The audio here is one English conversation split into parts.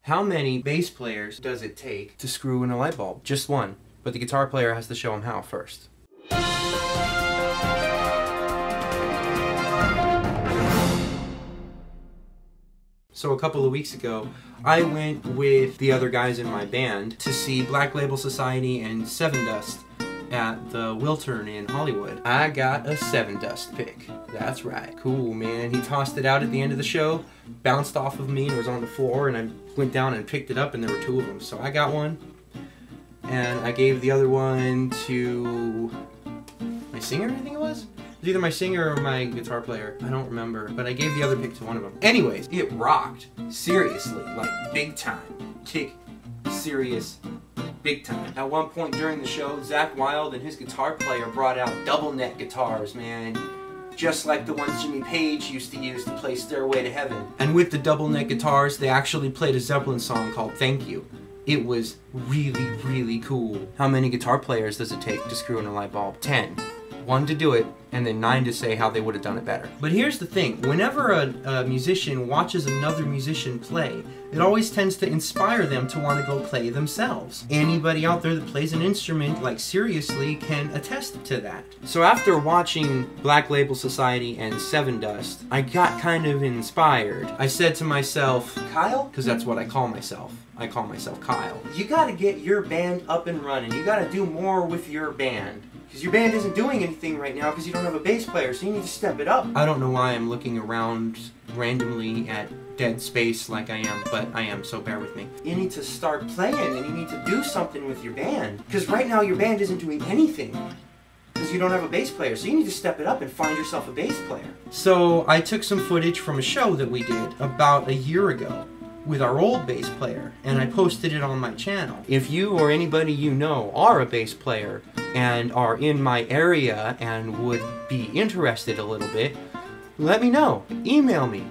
How many bass players does it take to screw in a light bulb? Just one. But the guitar player has to show him how first. So a couple of weeks ago, I went with the other guys in my band to see Black Label Society and Sevendust at the Wiltern in Hollywood. I got a Sevendust pick. That's right. Cool, man. He tossed it out at the end of the show, bounced off of me and was on the floor, and I went down and picked it up, and there were two of them. So I got one, and I gave the other one to my singer, I think it was? It was either my singer or my guitar player. I don't remember, but I gave the other pick to one of them. Anyways, it rocked. Seriously, like big time. Kick, serious, big time. At one point during the show, Zach Wilde and his guitar player brought out double neck guitars, man. Just like the ones Jimmy Page used to use to play Stairway to Heaven. And with the double neck guitars, they actually played a Zeppelin song called Thank You. It was really, really cool. How many guitar players does it take to screw in a light bulb? 10. 1 to do it, and then 9 to say how they would have done it better. But here's the thing, whenever a musician watches another musician play, it always tends to inspire them to want to go play themselves. Anybody out there that plays an instrument, like seriously, can attest to that. So after watching Black Label Society and Sevendust, I got kind of inspired. I said to myself, Kyle? Because that's what I call myself. I call myself Kyle. You gotta get your band up and running. You gotta do more with your band. Because your band isn't doing anything right now because you don't have a bass player, so you need to step it up. I don't know why I'm looking around randomly at dead space like I am, but I am, so bear with me. You need to start playing and you need to do something with your band. Because right now your band isn't doing anything. Because you don't have a bass player, so you need to step it up and find yourself a bass player. So I took some footage from a show that we did about a year ago with our old bass player, and I posted it on my channel. If you or anybody you know are a bass player and are in my area and would be interested a little bit, let me know. Email me.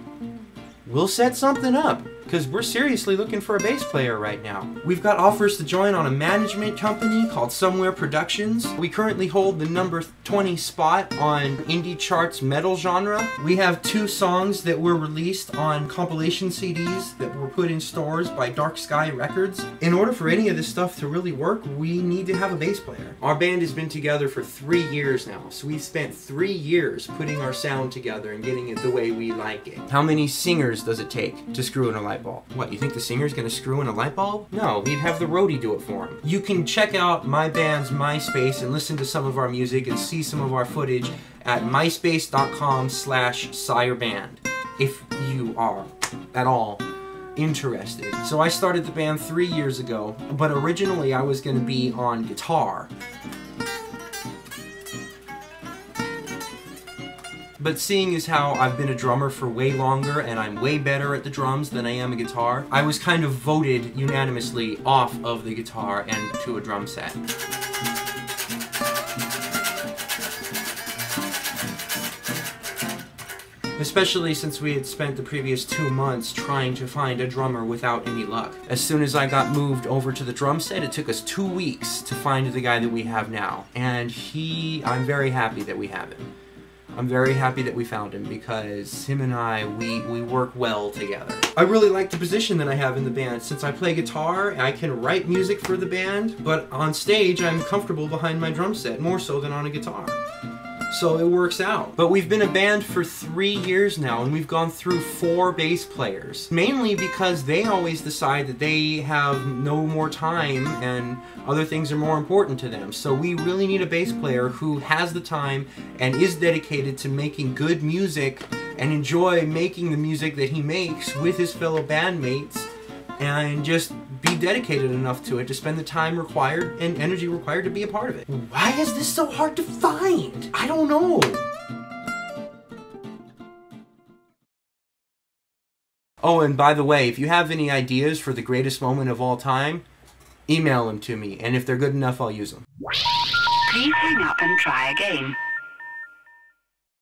We'll set something up, because we're seriously looking for a bass player right now. We've got offers to join on a management company called Somewhere Productions. We currently hold the number 20 spot on indie charts metal genre. We have 2 songs that were released on compilation CDs that were put in stores by Dark Sky Records. In order for any of this stuff to really work, we need to have a bass player. Our band has been together for 3 years now, so we've spent 3 years putting our sound together and getting it the way we like it. How many singers does it take to screw in a light bulb? What, you think the singer's gonna screw in a light bulb? No, he'd have the roadie do it for him. You can check out my band's MySpace and listen to some of our music and see some of our footage at myspace.com/sireband if you are at all interested. So I started the band 3 years ago, but originally I was gonna be on guitar. But seeing as how I've been a drummer for way longer and I'm way better at the drums than I am a guitar, I was kind of voted unanimously off of the guitar and to a drum set. Especially since we had spent the previous 2 months trying to find a drummer without any luck. As soon as I got moved over to the drum set, it took us 2 weeks to find the guy that we have now. And I'm very happy that we have him. I'm very happy that we found him because him and I, we work well together. I really like the position that I have in the band. Since I play guitar, I can write music for the band, but on stage I'm comfortable behind my drum set, more so than on a guitar. So it works out. But we've been a band for 3 years now, and we've gone through 4 bass players. Mainly because they always decide that they have no more time and other things are more important to them. So we really need a bass player who has the time and is dedicated to making good music and enjoy making the music that he makes with his fellow bandmates and just be dedicated enough to it to spend the time required and energy required to be a part of it. Why is this so hard to find? I don't know. Oh, and by the way, if you have any ideas for the greatest moment of all time, email them to me, and if they're good enough, I'll use them. Please hang up and try again.